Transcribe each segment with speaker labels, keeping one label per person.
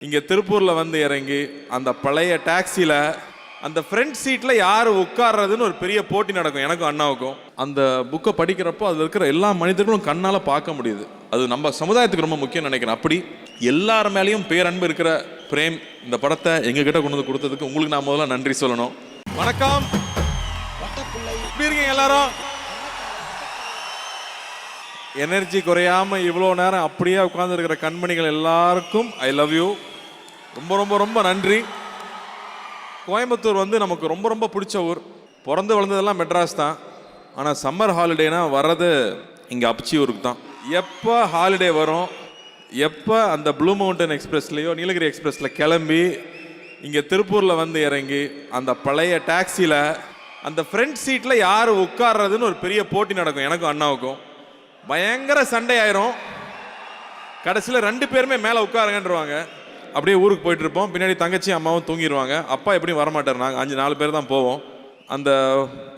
Speaker 1: இங்கே திருப்பூரில் வந்து இறங்கி அந்த பழைய டாக்ஸியில் அந்த ஃப்ரண்ட் சீட்டில் யார் உட்கார்றதுன்னு ஒரு பெரிய போட்டி நடக்கும் எனக்கும் அண்ணாவுக்கும். அந்த புக்கை படிக்கிறப்போ அதில் இருக்கிற எல்லா மனிதர்களும் கண்ணால் பார்க்க முடியுது. அது நம்ம சமுதாயத்துக்கு ரொம்ப முக்கியம் நினைக்கிறேன். அப்படி எல்லார் மேலேயும் பேரன்பு இருக்கிற பிரேம் இந்த படத்தை எங்ககிட்ட கொண்டு வந்து கொடுத்ததுக்கு உங்களுக்கு நான் முதல்ல நன்றி சொல்லணும். வணக்கம், எப்படி இருக்கீங்க எல்லாரும்? எனர்ஜி குறையாமல் இவ்வளோ நேரம் அப்படியே உட்கார்ந்துருக்கிற கண்மணிகள் எல்லாருக்கும் ஐ லவ் யூ. ரொம்ப ரொம்ப ரொம்ப நன்றி. கோயம்புத்தூர் வந்து நமக்கு ரொம்ப ரொம்ப பிடிச்ச ஊர். பிறந்து வளர்ந்ததெல்லாம் மெட்ராஸ் தான். ஆனால் சம்மர் ஹாலிடேனா வர்றது இங்கே அப்ச்சியூருக்கு தான். எப்போ ஹாலிடே வரும், எப்போ அந்த ப்ளூ மவுண்டன் எக்ஸ்பிரஸ்லேயோ நீலகிரி எக்ஸ்பிரஸில் கிளம்பி இங்கே திருப்பூரில் வந்து இறங்கி அந்த பழைய டாக்ஸியில் அந்த ஃப்ரண்ட் சீட்டில் யார் உட்கார்றதுன்னு ஒரு பெரிய போட்டி நடக்கும் எனக்கும் அண்ணாவுக்கும். பயங்கர சண்டை ஆயிரும். கடைசியில் 2 பேருமே மேலே உட்காருங்கன்றவாங்க. அப்படியே ஊருக்கு போயிட்டு இருப்போம். பின்னாடி தங்கச்சி அம்மாவும் தூங்கிடுவாங்க. அப்பா எப்படியும் வரமாட்டார். நாங்கள் 5-4 பேர் தான் போவோம். அந்த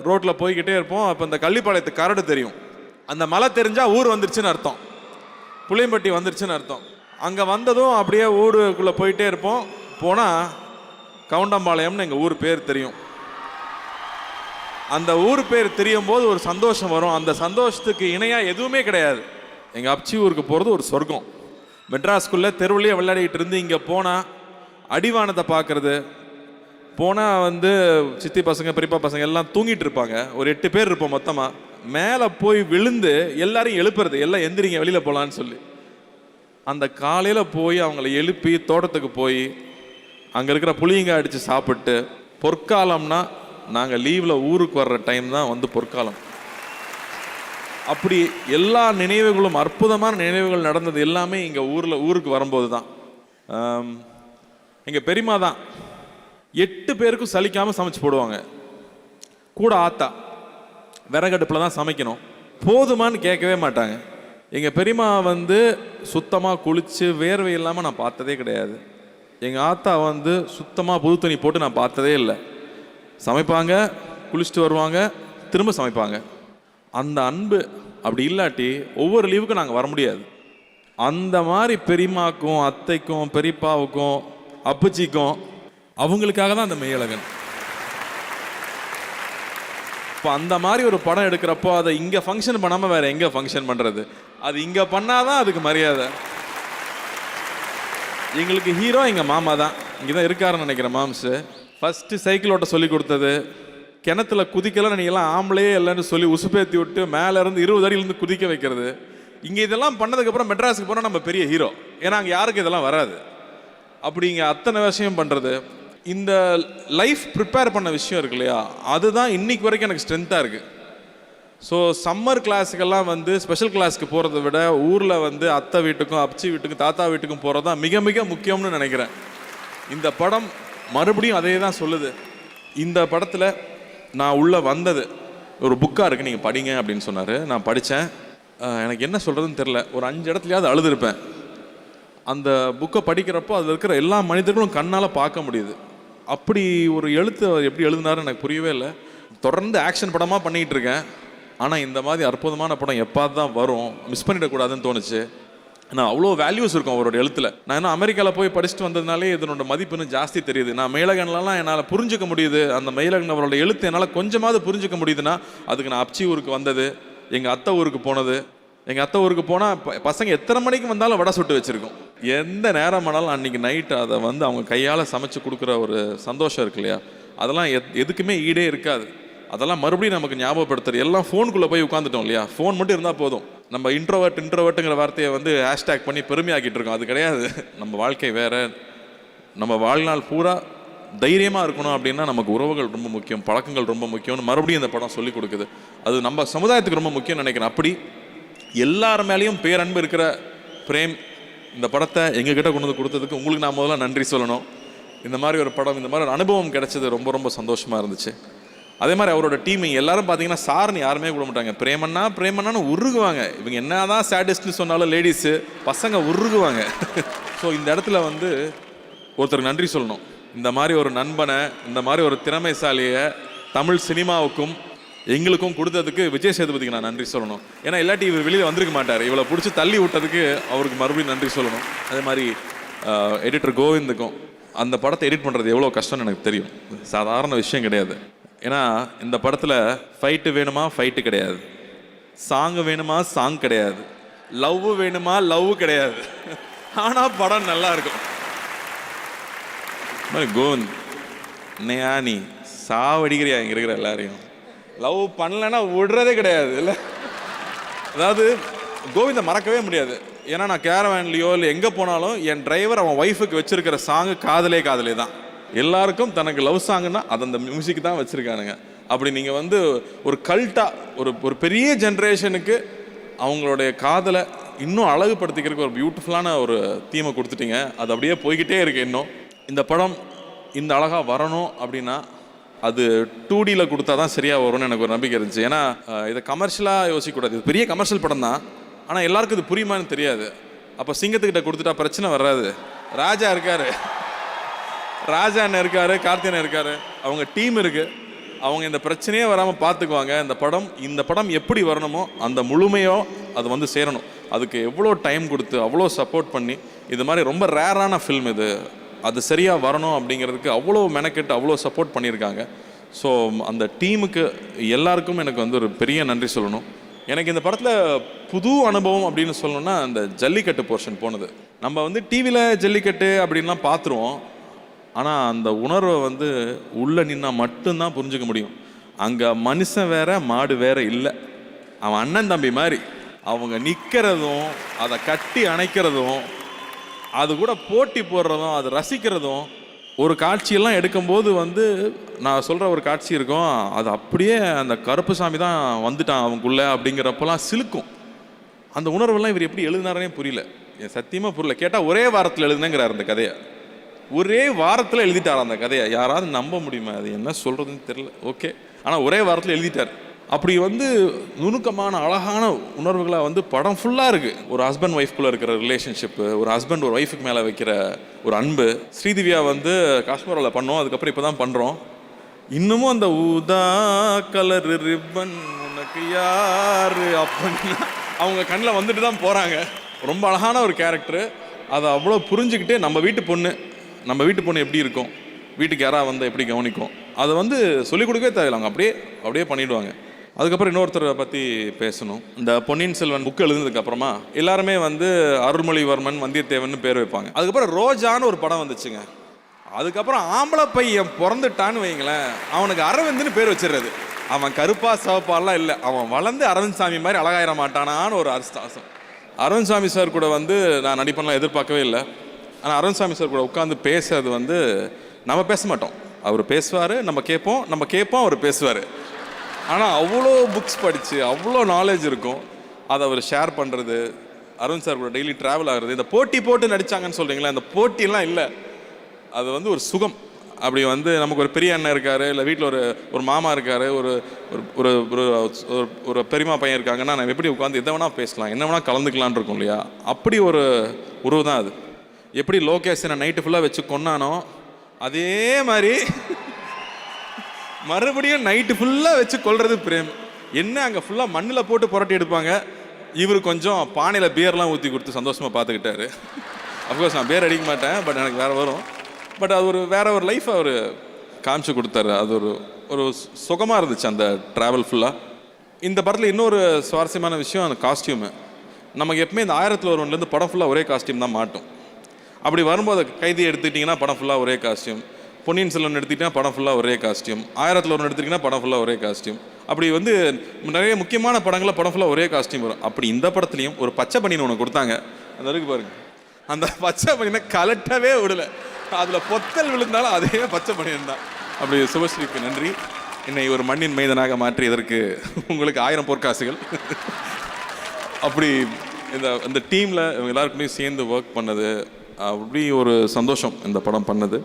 Speaker 1: ரோட்டில் போய்கிட்டே இருப்போம். அப்போ இந்த கள்ளிப்பாளையத்து கரடு தெரியும். அந்த மலை தெரிஞ்சால் ஊர் வந்துருச்சுன்னு அர்த்தம், புளியம்பட்டி வந்துருச்சுன்னு அர்த்தம். அங்கே வந்ததும் அப்படியே ஊருக்குள்ளே போயிட்டே இருப்போம். போனால் கவுண்டம்பாளையம்னு எங்கள் ஊர் பேர் தெரியும். அந்த ஊர் பேர் தெரியும் போது ஒரு சந்தோஷம் வரும். அந்த சந்தோஷத்துக்கு இணையாக எதுவுமே கிடையாது. எங்கள் அப்ச்சி ஊருக்கு போகிறது ஒரு சொர்க்கம். மெட்ராஸ்குள்ளே தெருவிலேயே விளையாடிட்டு இருந்து இங்கே போனால் அடிவானத்தை பார்க்குறது. போனால் வந்து சித்தி பசங்க பெரியப்பா பசங்க எல்லாம் தூங்கிட்டு இருப்பாங்க. ஒரு 8 பேர் இருப்போம் மொத்தமாக. மேலே போய் விழுந்து எல்லாரையும் எழுப்புறது, எல்லாம் எந்திரிங்க வெளியில் போகலான்னு சொல்லி. அந்த காலையில் போய் அவங்கள எழுப்பி தோட்டத்துக்கு போய் அங்கே இருக்கிற புளியங்காய் அடித்து சாப்பிட்டு, பொற்காலம்னா நாங்கள் லீவில் ஊருக்கு வர்ற டைம் தான் வந்து பொற்காலம். அப்படி எல்லா நினைவுகளும், அற்புதமான நினைவுகள் நடந்தது எல்லாமே இங்கே ஊருக்கு வரும்போது தான். எங்கள் பெரியம்மா தான் 8 பேருக்கும் சலிக்காமல் சமைச்சு போடுவாங்க. கூட ஆத்தா விறகடுப்பில் தான் சமைக்கணும். போதுமான்னு கேட்கவே மாட்டாங்க. எங்கள் பெரியம்மா வந்து சுத்தமாக குளித்து வேர்வை இல்லாமல் நான் பார்த்ததே கிடையாது. எங்கள் ஆத்தா வந்து சுத்தமாக புது துணி போட்டு நான் பார்த்ததே இல்லை. சமைப்பாங்க, குளிச்சுட்டு வருவாங்க, திரும்ப சமைப்பாங்க. அந்த அன்பு அப்படி இல்லாட்டி ஒவ்வொரு லீவுக்கும் நாங்கள் வர முடியாது. அந்த மாதிரி பெரியம்மாக்கும் அத்தைக்கும் பெரியப்பாவுக்கும் அப்பச்சிக்கும் அவங்களுக்காக தான் அந்த மெய்யழகன். இப்போ அந்த மாதிரி ஒரு படம் எடுக்கிறப்போ அதை இங்கே ஃபங்க்ஷன் பண்ணாமல் வேறு எங்கே ஃபங்க்ஷன் பண்ணுறது? அது இங்கே பண்ணாதான் அதுக்கு மரியாதை. எங்களுக்கு ஹீரோ எங்கள் மாமா தான். இங்கே தான் இருக்காருன்னு நினைக்கிறேன் மாம்ஸு. ஃபஸ்ட்டு சைக்கிள் ஓட்ட சொல்லி கொடுத்தது, கிணத்துல குதிக்கலாம் நீங்கள்லாம் ஆம்பளையே இல்லைன்னு சொல்லி உசுப்பேற்றி விட்டு மேலேருந்து 20 அடியிலேருந்து குதிக்க வைக்கிறது. இங்கே இதெல்லாம் பண்ணதுக்கப்புறம் மெட்ராஸுக்கு போனால் நம்ம பெரிய ஹீரோ. ஏன்னா அங்கே யாருக்கும் இதெல்லாம் வராது. அப்படி இங்கே அத்தனை விஷயம் பண்ணுறது, இந்த லைஃப் ப்ரிப்பேர் பண்ண விஷயம் இருக்கு இல்லையா, அதுதான் இன்னைக்கு வரைக்கும் எனக்கு ஸ்ட்ரென்த்தாக இருக்குது. ஸோ சம்மர் கிளாஸுக்கெல்லாம் வந்து ஸ்பெஷல் கிளாஸுக்கு போகிறத விட ஊரில் வந்து அத்தை வீட்டுக்கும் அப்ச்சி வீட்டுக்கும் தாத்தா வீட்டுக்கும் போகிறது தான் மிக மிக முக்கியம்னு நினைக்கிறேன். இந்த படம் மறுபடியும் அதே தான் சொல்லுது. இந்த படத்தில் நான் உள்ளே வந்தது ஒரு புக்காக இருக்குது, நீங்கள் படிங்க அப்படின்னு சொன்னார். நான் படித்தேன். எனக்கு என்ன சொல்கிறதுன்னு தெரில. ஒரு 5 இடத்துலையாவது அழுதுருப்பேன். அந்த புக்கை படிக்கிறப்போ அதில் இருக்கிற எல்லா மனிதர்களும் கண்ணால் பார்க்க முடியுது. அப்படி ஒரு எழுத்து எப்படி எழுதினாருன்னு எனக்கு புரியவே இல்லை. தொடர்ந்து ஆக்ஷன் படமாக பண்ணிகிட்டு இருக்கேன். ஆனால் இந்த மாதிரி அற்புதமான படம் எப்பாவது தான் வரும், மிஸ் பண்ணிடக்கூடாதுன்னு தோணுச்சு. நான் அவ்வளோ வேல்யூஸ் இருக்கும் அவரோட எழுத்தில். நான் இன்னும் அமெரிக்காவில் போய் படிச்சுட்டு வந்ததுனாலே இதனோட மதிப்பு இன்னும் ஜாஸ்தி தெரியுது. நான் மெய்யழகன்லாம் என்னால் புரிஞ்சிக்க முடியுது. அந்த மெய்யழகன் அவரோட எழுத்து என்னால் கொஞ்சமாவது புரிஞ்சிக்க முடியுதுன்னா அதுக்கு நான் அப்ச்சி ஊருக்கு வந்தது, எங்கள் அத்தை ஊருக்கு போனது. எங்கள் அத்தை ஊருக்கு போனால் பசங்க எத்தனை மணிக்கு வந்தாலும் வடை சுட்டு வச்சுருக்கோம். எந்த நேரம் ஆனாலும் அன்றைக்கி நைட்டு அதை வந்து அவங்க கையால் சமைச்சு கொடுக்குற ஒரு சந்தோஷம் இருக்கு இல்லையா, அதெல்லாம் எதுக்குமே ஈடே இருக்காது. அதெல்லாம் மறுபடியும் நமக்கு ஞாபகப்படுத்துறது. எல்லாம் ஃபோனுக்குள்ளே போய் உட்காந்துட்டோம் இல்லையா, ஃபோன் மட்டும் இருந்தால் போதும். நம்ம இன்ட்ரோவர்ட்டுங்கிற வார்த்தையை வந்து ஹேஷ்டேக் பண்ணி பெருமையாக்கிட்டு இருக்கோம். அது கிடையாது. நம்ம வாழ்க்கை வேறு. நம்ம வாழ்நாள் பூரா தைரியமாக இருக்கணும் அப்படின்னா நமக்கு உறவுகள் ரொம்ப முக்கியம், பழக்கங்கள் ரொம்ப முக்கியம்னு மறுபடியும் இந்த படம் சொல்லி கொடுக்குது. அது நம்ம சமுதாயத்துக்கு ரொம்ப முக்கியம்னு நினைக்கிறேன். அப்படி எல்லார் மேலேயும் பேரன்பு இருக்கிற பிரேம் இந்த படத்தை எங்ககிட்ட கொண்டு வந்து கொடுத்ததுக்கு உங்களுக்கு நான் முதல்ல நன்றி சொல்லணும். இந்த மாதிரி ஒரு படம், இந்த மாதிரி ஒரு அனுபவம் கிடைச்சது ரொம்ப ரொம்ப சந்தோஷமாக இருந்துச்சு. அதே மாதிரி அவரோட டீமிங் எல்லாரும் பார்த்தீங்கன்னா சார்னு யாருமே கூட மாட்டாங்க. பிரேமண்ணான்னு உருகுவாங்க. இவங்க என்ன தான் சேடிஸ்ட்னு சொன்னாலும் லேடிஸு பசங்க உருகுவாங்க. ஸோ இந்த இடத்துல வந்து ஒருத்தருக்கு நன்றி சொல்லணும். இந்த மாதிரி ஒரு நண்பனை, இந்த மாதிரி ஒரு திறமைசாலியை தமிழ் சினிமாவுக்கும் எங்களுக்கும் கொடுத்ததுக்கு விஜய் சேதுபதிக்கு நான் நன்றி சொல்லணும். ஏன்னா இல்லாட்டி இவர் வெளியில் வந்திருக்க மாட்டார். இவளை பிடிச்சி தள்ளி விட்டதுக்கு அவருக்கு மறுபடியும் நன்றி சொல்லணும். அதே மாதிரி எடிட்டர் கோவிந்துக்கும் அந்த படத்தை எடிட் பண்ணுறது எவ்வளோ கஷ்டம்னு எனக்கு தெரியும். சாதாரண விஷயம் கிடையாது. ஏன்னா இந்த படத்தில் ஃபைட்டு வேணுமா ஃபைட்டு கிடையாது, சாங்கு வேணுமா சாங் கிடையாது, லவ் வேணுமா லவ் கிடையாது. ஆனால் படம் நல்லா இருக்கும். கோவிந்த் என்னையா நீ சாவடிக்கிறியா இங்கே இருக்கிற எல்லாரையும், லவ் பண்ணலைன்னா விடுறதே கிடையாது இல்லை. அதாவது கோவிந்தை மறக்கவே முடியாது. ஏன்னா நான் கேரவேன்லையோ இல்லை எங்கே போனாலும் என் டிரைவர் அவன் ஒய்ஃபுக்கு வச்சிருக்கிற சாங்கு காதலே காதலே தான். எல்லாருக்கும் தனக்கு லவ் சாங்குன்னா அது அந்த மியூசிக் தான் வச்சுருக்கானுங்க. அப்படி நீங்கள் வந்து ஒரு கல்ட்டாக ஒரு பெரிய ஜென்ரேஷனுக்கு அவங்களுடைய காதலை இன்னும் அழகுபடுத்திக்கிறதுக்கு ஒரு பியூட்டிஃபுல்லான ஒரு தீமை கொடுத்துட்டீங்க. அது அப்படியே போய்கிட்டே இருக்கு. இன்னும் இந்த படம் இந்த அழகாக வரணும் அப்படின்னா அது 2Dயில் கொடுத்தா தான் சரியாக வரும்னு எனக்கு ஒரு நம்பிக்கை இருந்துச்சு. ஏன்னா இதை கமர்ஷியலாக யோசிக்கக்கூடாது. இது பெரிய கமர்ஷியல் படம் தான், ஆனால் எல்லாருக்கும் இது புரியுமான்னு தெரியாது. அப்போ சிங்கத்துக்கிட்ட கொடுத்துட்டா பிரச்சனை வராது. ராஜா இருக்கார், ராஜா அண்ணன் இருக்கார், கார்த்தியன் இருக்கார், அவங்க டீம் இருக்குது. அவங்க இந்த பிரச்சனையே வராமல் பார்த்துக்குவாங்க. இந்த படம் எப்படி வரணுமோ அந்த முழுமையோ அது வந்து சேரணும். அதுக்கு எவ்வளோ டைம் கொடுத்து அவ்வளோ சப்போர்ட் பண்ணி இது மாதிரி ரொம்ப ரேரான ஃபில்ம் இது, அது சரியாக வரணும் அப்படிங்கிறதுக்கு அவ்வளோ மெனக்கெட்டு அவ்வளோ சப்போர்ட் பண்ணியிருக்காங்க. ஸோ அந்த டீமுக்கு எல்லாருக்கும் எனக்கு வந்து ஒரு பெரிய நன்றி சொல்லணும். எனக்கு இந்த படத்தில் புது அனுபவம் அப்படின்னு சொல்லணும்னா அந்த ஜல்லிக்கட்டு போர்ஷன் போனது. நம்ம வந்து டிவியில் ஜல்லிக்கட்டு அப்படின்லாம் பார்த்துருவோம், ஆனால் அந்த உணர்வை வந்து உள்ளே நின்னா மட்டும்தான் புரிஞ்சுக்க முடியும். அங்கே மனுஷன் வேற மாடு வேற இல்லை, அவன் அண்ணன் தம்பி மாதிரி அவங்க நிற்கிறதும் அதை கட்டி அணைக்கிறதும் அது கூட போட்டி போடுறதும் அது ரசிக்கிறதும். ஒரு காட்சியெல்லாம் எடுக்கும்போது வந்து நான் சொல்கிற ஒரு காட்சி இருக்கும், அது அப்படியே அந்த கருப்பு சாமி தான் வந்துட்டான் அவங்களுக்குள்ள அப்படிங்கிறப்பெல்லாம் சிலுக்கும். அந்த உணர்வெல்லாம் இவர் எப்படி எழுதினாரனே புரியல, என் சத்தியமாக புரியல. கேட்டால் ஒரே வாரத்தில் எழுதுனேங்கிறார் அந்த கதையை. ஒரே வாரத்தில் எழுதிட்டார் அந்த கதையை. யாராவது நம்ப முடியுமா? அது என்ன சொல்கிறதுன்னு தெரியல. ஓகே, ஆனால் ஒரே வாரத்தில் எழுதிட்டார். அப்படி வந்து நுணுக்கமான அழகான உணர்வுகளாக வந்து படம் ஃபுல்லாக இருக்குது. ஒரு ஹஸ்பண்ட் ஒய்ஃப்குள்ளே இருக்கிற ரிலேஷன்ஷிப்பு, ஒரு ஹஸ்பண்ட் ஒரு ஒய்ஃபுக்கு மேலே வைக்கிற ஒரு அன்பு. ஸ்ரீதிவ்யா வந்து காஷ்மீரில் பண்ணோம், அதுக்கப்புறம் இப்போ தான் பண்ணுறோம். இன்னமும் அந்த ஊதா கலர் ரிப்பன் உனக்கு யாரு அப்படின்னு அவங்க கண்ணில் வந்துட்டு தான் போகிறாங்க. ரொம்ப அழகான ஒரு கேரக்டரு. அதை அவ்வளோ புரிஞ்சுக்கிட்டு நம்ம வீட்டு பொண்ணு எப்படி இருக்கும், வீட்டுக்கு யாராவது வந்தால் எப்படி கவனிக்கும், அதை வந்து சொல்லிக் கொடுக்கவே தேவையில்லை, அவங்க அப்படியே பண்ணிவிடுவாங்க. அதுக்கப்புறம் இன்னொருத்தரை பற்றி பேசணும். இந்த பொன்னியின் செல்வன் புக் எழுதுனதுக்கப்புறமா எல்லாருமே வந்து அருள்மொழிவர்மன் வந்தியத்தேவன் பேர் வைப்பாங்க. அதுக்கப்புறம் ரோஜான்னு ஒரு படம் வந்துச்சுங்க. அதுக்கப்புறம் ஆம்பளை பையன் பிறந்துட்டான்னு வைங்களேன், அவனுக்கு அரவிந்துன்னு பேர் வச்சிடுறது. அவன் கருப்பா சிவப்பாலாம் இல்லை, அவன் வளர்ந்து அரவிந்த் சாமி மாதிரி அழகாயிர மாட்டானான்னு ஒரு அர்த்தம். அரவிந்த் சாமி சார் கூட வந்து நான் நடிப்பெல்லாம் எதிர்பார்க்கவே இல்லை. ஆனால் அரவிந்த் சாமி சார் கூட உட்காந்து பேசுறது வந்து நம்ம பேச மாட்டோம், அவர் பேசுவார், நம்ம கேட்போம் அவர் பேசுவார். ஆனால் அவ்வளோ புக்ஸ் படித்து அவ்வளோ நாலேஜ் இருக்கும். அதை அவர் ஷேர் பண்ணுறது, அரவிந்த் சார் கூட டெய்லி ட்ராவல் ஆகிறது. இந்த போட்டி போட்டு நடித்தாங்கன்னு சொல்கிறீங்களா, அந்த போட்டியெல்லாம் இல்லை, அது வந்து ஒரு சுகம். அப்படி வந்து நமக்கு ஒரு பெரிய அண்ணன் இருக்கார், இல்லை வீட்டில் ஒரு மாமா இருக்கார், ஒரு ஒரு ஒரு பெரியமா பையன் இருக்காங்கன்னா நம்ம எப்படி உட்காந்து எதை வேணால் பேசலாம், என்ன வேணால் கலந்துக்கலான் இருக்கும் இல்லையா. அப்படி ஒரு உறவு தான் அது. எப்படி லோகேஷனை நைட்டு ஃபுல்லாக வச்சு கொண்டானோ அதே மாதிரி மறுபடியும் நைட்டு ஃபுல்லாக வச்சு கொள்வது பிரேம். என்ன அங்கே ஃபுல்லாக மண்ணில் போட்டு புரட்டி எடுப்பாங்க, இவர் கொஞ்சம் பானையில் பியர்லாம் ஊற்றி கொடுத்து சந்தோஷமாக பார்த்துக்கிட்டாரு. அஃப்கோர்ஸ் நான் பேர் அடிக்க மாட்டேன், பட் எனக்கு வேறு வரும். பட் அது வேற ஒரு லைஃப் அவர் காமிச்சு கொடுத்தாரு. அது ஒரு சுகமாக இருந்துச்சு அந்த ட்ராவல் ஃபுல்லாக. இந்த படத்தில் இன்னொரு சுவாரஸ்யமான விஷயம் அந்த காஸ்டியூமு. நமக்கு எப்பவுமே இந்த 1001 படம் ஃபுல்லாக ஒரே காஸ்டியூம் தான் மாட்டோம். அப்படி வரும்போது கைதி எடுத்துக்கிட்டிங்கன்னா படம் ஃபுல்லாக ஒரே காஸ்டியூம், பொன்னியின் செல்வன் எடுத்துக்கிட்டிங்கன்னா படம் ஃபுல்லாக ஒரே காஸ்டியூம், 1001 எடுத்துக்கிட்டிங்கன்னா படம் ஃபுல்லாக ஒரே காஸ்டியூம். அப்படி வந்து நிறைய முக்கியமான படங்களில் படம் ஃபுல்லாக ஒரே காஸ்டியூம் வரும். அப்படி இந்த படத்துலையும் ஒரு பச்சை பனின்னு ஒன்று கொடுத்தாங்க. அந்த இருக்கு பாருங்க, அந்த பச்சை பனினை கலட்டவே விடலை, அதில் பொத்தல் விழுந்தாலும் அதே பச்சை பனியன் தான். அப்படி சுபஸ்ரீக்கு நன்றி, என்னை ஒரு மண்ணின் மைதனாக மாற்றியதற்கு உங்களுக்கு 1000 பொற்காசுகள். அப்படி இந்த டீமில் இவங்க எல்லாருக்குமே சேர்ந்து ஒர்க் பண்ணது அப்படி ஒரு சந்தோஷம் இந்த படம் பண்ணது.